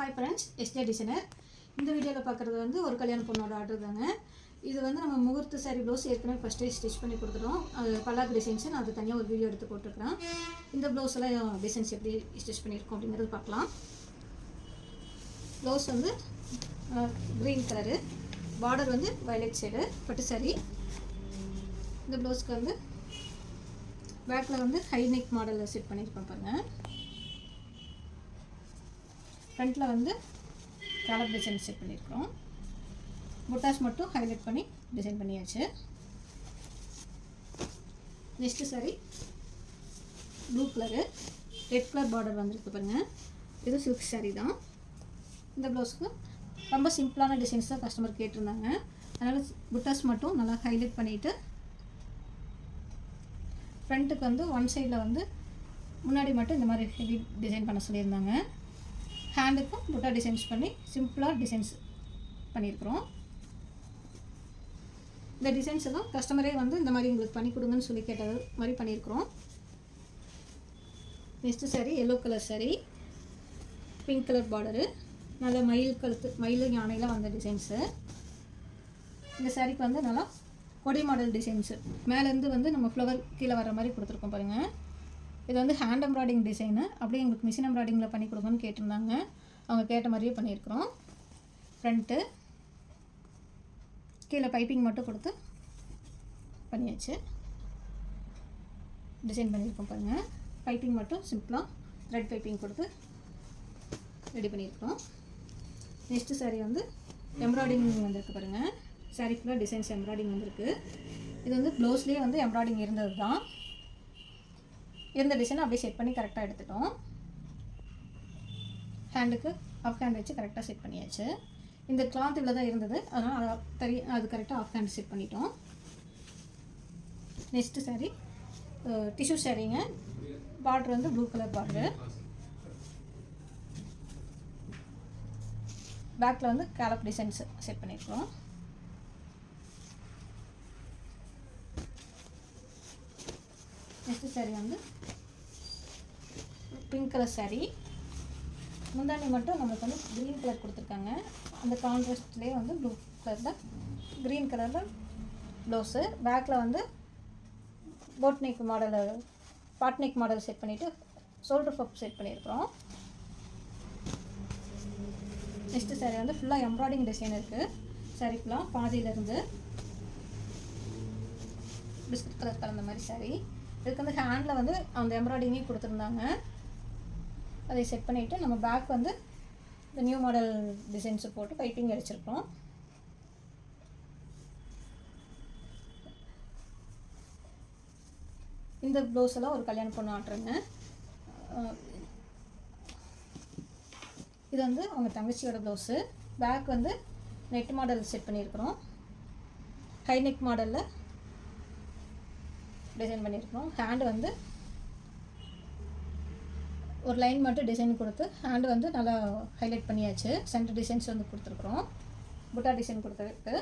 Hi friends, SJ designer. இந்த வீடியோவில் பார்க்குறது வந்து ஒரு கல்யாண பொண்ணோட ஆர்டர் தாங்க. இது வந்து நம்ம முகூர்த்த சாரி ப்ளவுஸ் ஏற்கனவே ஃபஸ்ட்டே ஸ்டிச் பண்ணி கொடுத்துட்டோம். அது பல்லாக்கு டிசைன்ஸ் நான் அது தனியாக ஒரு வீடியோ எடுத்து போட்டிருக்கிறேன். இந்த ப்ளவுஸ் எல்லாம் டிசைன்ஸ் எப்படி ஸ்டிச் பண்ணியிருக்கோம் அப்படிங்கிறது பார்க்கலாம். ப்ளவுஸ் வந்து க்ரீன் கலரு, பார்டர் வந்து வயலட் ஷேடு பட்டு சாரி. இந்த ப்ளவுஸ்க்கு வந்து பேக்கில் வந்து ஹை நெக் மாடலில் செட் பண்ணியிருக்கோம் பாருங்கள். ஃப்ரண்ட்டில் வந்து காலர் டிசைன் செட் பண்ணியிருக்கிறோம். புட்டாஸ் மட்டும் ஹைலைட் பண்ணி டிசைன் பண்ணியாச்சு. Next sorry blue colour, red colour border வந்துருக்கு பாருங்கள். இது சில்க் சாரி தான். இந்த ப்ளவுஸ்க்கு ரொம்ப சிம்பிளான டிசைன்ஸ் தான் கஸ்டமர் கேட்டிருந்தாங்க. அதனால் புட்டாஸ் மட்டும் நல்லா ஹைலைட் பண்ணிவிட்டு ஃப்ரண்ட்டுக்கு வந்து ஒன் சைடில் வந்து முன்னாடி மட்டும் இந்த மாதிரி ஹெவி டிசைன் பண்ண சொல்லியிருந்தாங்க. ஹேண்டுக்கும் புட்டா டிசைன்ஸ் பண்ணி சிம்பிளாக டிசைன்ஸ் பண்ணியிருக்கிறோம். இந்த டிசைன்ஸ் எல்லாம் கஸ்டமரே வந்து இந்த மாதிரி எங்களுக்கு பண்ணி கொடுங்கன்னு சொல்லி கேட்டது மாதிரி பண்ணியிருக்கிறோம். Next sorry yellow colour sorry, pink colour border, நல்ல மயில் கழுத்து மயில் யானையில் வந்த டிசைன்ஸு. இந்த சாரிக்கு வந்து நல்லா கொடி மாடல் டிசைன்ஸு மேலேருந்து வந்து நம்ம ஃப்ளவர் கீழே வர மாதிரி கொடுத்துருக்கோம் பாருங்கள். இது வந்து ஹேண்ட் எம்ப்ராய்டிங் டிசைனு. அப்படியே எங்களுக்கு மிஷின் எம்ப்ராய்டிங்கில் பண்ணி கொடுங்கன்னு கேட்டிருந்தாங்க. அவங்க கேட்ட மாதிரியே பண்ணியிருக்கிறோம். ஃப்ரண்ட்டு கீழே பைப்பிங் மட்டும் கொடுத்து பண்ணியாச்சு. டிசைன் பண்ணியிருக்கோம் பாருங்கள். பைப்பிங் மட்டும் சிம்பிளாக த்ரெட் பைப்பிங் கொடுத்து ரெடி பண்ணியிருக்கிறோம். நெக்ஸ்ட்டு சாரீ வந்து எம்ப்ராய்டிங் வந்திருக்கு பாருங்கள். சாரீ ஃபுல்லாக டிசைன்ஸ் எம்ப்ராய்டிங் வந்திருக்கு. இது வந்து ப்ளவுஸ்லேயே வந்து எம்ப்ராய்டிங் இருந்தது தான். இருந்த டிசைனை அப்படியே செட் பண்ணி கரெக்டாக எடுத்துட்டோம். ஹேண்டுக்கு ஆஃப் ஹேண்ட் வச்சு கரெக்டாக செட் பண்ணியாச்சு. இந்த கிளாத் இவ்வளோ தான் இருந்தது, அதனால் அது கரெக்டாக ஆஃப் ஹேண்ட் செட் பண்ணிட்டோம். நெக்ஸ்ட்டு சாரீ டிஷ்யூ சாரீங்க. பார்டர் வந்து ப்ளூ கலர் பார்டரு, பேக்கில் வந்து கேலப் டிசைன்ஸ் செட் பண்ணியிருக்கோம். நெக்ஸ்ட்டு சாரீ வந்து பிங்க் கலர் சாரீ. முந்தானி மட்டும் நம்மளுக்கு வந்து க்ரீன் கலர் கொடுத்துருக்காங்க. அந்த கான்ட்ராஸ்ட்லேயே வந்து ப்ளூ கலரில் க்ரீன் கலரில் ப்ளவுஸு. பேக்கில் வந்து போட் நெக் மாடலு பாட் நெக் மாடல் செட் பண்ணிவிட்டு ஷோல்டர் பப் செட் பண்ணியிருக்கிறோம். நெக்ஸ்ட்டு சாரீ வந்து ஃபுல்லாக எம்ப்ராய்டிங் டிசைன் இருக்குது. சாரீ ஃபுல்லாக பாதியிலேருந்து பிஸ்கட் கலர் கலந்த மாதிரி சாரீ. இதுக்கு வந்து ஹேண்டில் வந்து அந்த எம்ப்ராய்டிங்கே கொடுத்துருந்தாங்க. அதை செட் பண்ணிவிட்டு நம்ம பேக் வந்து இந்த நியூ மாடல் டிசைன்ஸை போட்டு பைப்பிங் அடிச்சிருக்கோம். இந்த ப்ளவுஸ் எல்லாம் ஒரு கல்யாண பொண்ணு ஆட்டுறேங்க. இது வந்து அவங்க தங்கச்சியோட ப்ளவுஸு. பேக் வந்து நெட் மாடல் செட் பண்ணியிருக்கிறோம். ஹை நெக் மாடலில் டிசைன் பண்ணியிருக்கிறோம். ஹேண்டு வந்து ஒரு லைன் மட்டும் டிசைன் கொடுத்து ஹேண்டு வந்து நல்லா ஹைலைட் பண்ணியாச்சு. சென்டர் டிசைன்ஸ் வந்து கொடுத்துருக்குறோம். புட்டா டிசைன் கொடுத்துருக்கு.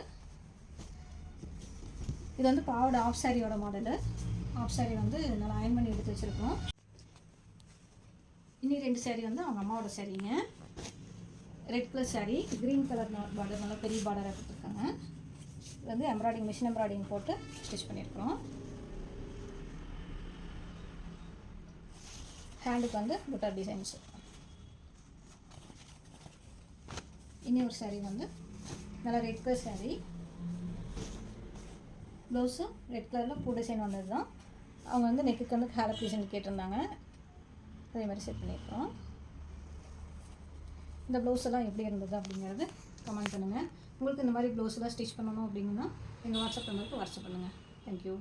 இது வந்து பாவோட ஆஃப் சாரியோட மாடலு. ஆஃப் சாரி வந்து நல்லா அயன் பண்ணி எடுத்து வச்சுருக்கோம். இன்னி 2 சாரீ வந்து அவங்க அம்மாவோட சாரீங்க. Red colour sari, green colour border நல்லா பெரிய பார்டராக கொடுத்துருக்காங்க. இது வந்து எம்ப்ராய்டிங் மிஷின் எம்ப்ராய்டிங் போட்டு ஸ்டிச் பண்ணியிருக்கிறோம். ஹேண்டுக்கு வந்து புட்டா டிசைன்ஸ். இனி ஒரு சாரீ வந்து நல்லா ரெட் கலர் சாரீ. ப்ளவுஸும் ரெட் கலரில் பூ டிசைன் வந்தது தான். அவங்க வந்து நெக்குக்கு வந்து ஹேலப் டிசைன் கேட்டிருந்தாங்க. அதே மாதிரி செட் பண்ணியிருக்கிறோம். இந்த ப்ளவுஸ் எல்லாம் எப்படி இருந்தது அப்படிங்கிறது கமெண்ட் பண்ணுங்கள். உங்களுக்கு இந்த மாதிரி ப்ளவுஸ் எல்லாம் ஸ்டிச் பண்ணணும் அப்படிங்கன்னா எங்கள் வாட்ஸ்அப் நம்பருக்கு வாட்ஸ்அப் பண்ணுங்கள். தேங்க்யூ.